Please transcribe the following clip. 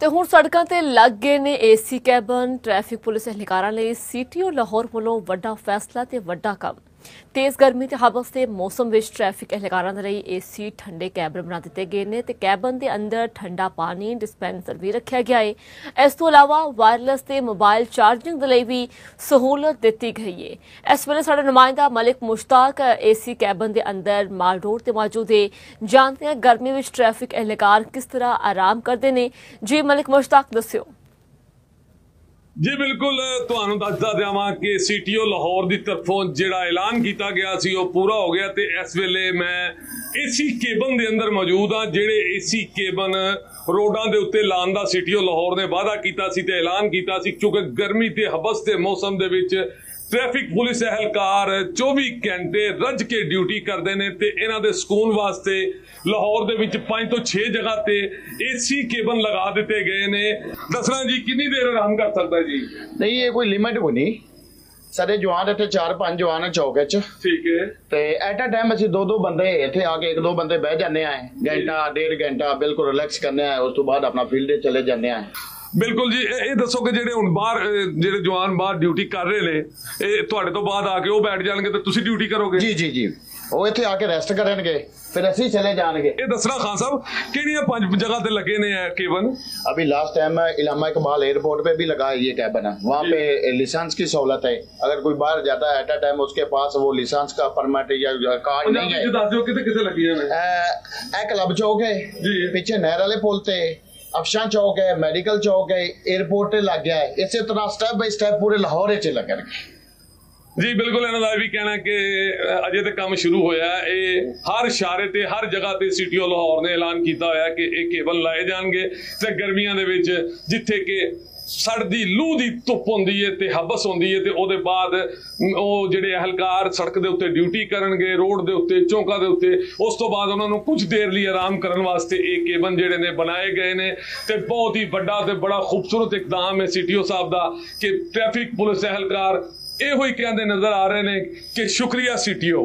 ਤੇ ਹੁਣ ਸੜਕਾਂ ਤੇ ਲੱਗ ਗਏ ਨੇ ਏਸੀ ਕੈਬਨ। ਟ੍ਰੈਫਿਕ ਪੁਲਿਸ ਅਹਿਲਕਾਰਾਂ ਲਈ ਸੀਟੀਓ ਲਾਹੌਰ ਵੱਲੋਂ ਵੱਡਾ ਫੈਸਲਾ ਤੇ ਵੱਡਾ ਕੰਮ। तेज गर्मी ते हबस के मौसम में ट्रैफिक अहलकारां दे लई एसी ठंडे कैबन बना दिते गए ने ते कैबन के अंदर ठंडा पानी डिस्पेंसर भी रखा गया है। इस तो इलावा वायरलैस ते मोबाइल चार्जिंग दे लई भी सहूलत दी गई है। इस वेले साडा नुमाइंदा मलिक मुश्ताक एसी कैबन के अंदर माल रोड ते मौजूद है। जानते हैं गर्मी में ट्रैफिक अहलकार किस तरह आराम करते हैं। जी मलिक मुश्ताक दस्यो। जी बिल्कुल तुहानू दसदा जावां कि सीटीओ लाहौर की तरफों जिहड़ा ऐलान किया गया सी वो पूरा हो गया। तो इस वेले मैं एसी केबन के अंदर मौजूद हाँ। जिहड़े एसी केबन रोडां दे उत्ते लाण दा सीटीओ लाहौर ने वादा कीता सी ते ऐलान कीता सी, क्योंकि गर्मी ते हबस के मौसम दे विच ट्रैफिक पुलिस अहलकार 24 घंटे रज के ड्यूटी करते हैं। तो इन्हां दे सुकून वास्ते लाहौर दे विच 5 तो 6 जगह ते एसी केबन लगा दिते गए ने। दसना जी कितनी देर आराम कर सकता है जी? नहीं ये कोई लिमिट कोई नहीं। सारे जवान इतने 4-5 जवान चौक च, ठीक है। तो एट अ टाइम असं 2-2 बंदे इतने आके 1-2 बंदे बह जाने हैं, घंटा 1.5 घंटा बिल्कुल रिलैक्स करने हैं। उस तो बाद अपना फील्ड चले जाने हैं। बिल्कुल जी। ये दसो कि जेडे हुण बाहर जेडे जवान बाहर ड्यूटी कर रहे ने, तुहाडे तो बाद आके वो बैठ जाणगे ते तुसीं ड्यूटी करोगे? जी जी जी, वो इत्थे आके रेस्ट करेंगे फिर असीं चले जाएंगे। ये दसना खान साहब किहड़ियां 5 जगह ते लगे ने केबन? अभी लास्ट टाइम इलामा इकबाल एयरपोर्ट पे भी लगा है ये केबन है। वहाँ पे लाइसेंस की सहूलत है। अगर कोई बाहर जाता है एट अ टाइम उसके पास वो लाइसेंस का परमिट या कार्ड नहीं है। दस दिओ किथे लगी है? क्लब चौक है पीछे नहर वाले पुल ते, अफशां चौक है, मेडिकल चौक है, एयरपोर्ट लग गया है। इसी तरह स्टेप बाय स्टेप पूरे लाहौर च लगणगे। जी बिल्कुल। इन्हों का भी कहना कि अजे तो काम शुरू होया है। ये हर इशारे ते हर जगह ते सीटीओ लाहौर ने ऐलान किया होया कि ये केबल लाए जाएंगे। तो गर्मियों दे विच जिथे कि सड़दी लूह दी धुप होंदी है ते हबस होंदी है, तो उहदे बाद वो जिहड़े अहलकार सड़क दे उत्ते ड्यूटी करनगे, रोड दे उत्ते चौंका दे उत्ते, उस तो बाद उन्होंने कुछ देर लिए आराम करने वास्ते ये केबन जिहड़े ने बनाए गए ने। ते बहुत ही बड़ा ते बड़ा खूबसूरत इकदाम है सीटीओ साहब दा कि ट्रैफिक पुलिस अहलकार इहो ही कहंदे नजर आ रहे हैं कि शुक्रिया सीटीओ।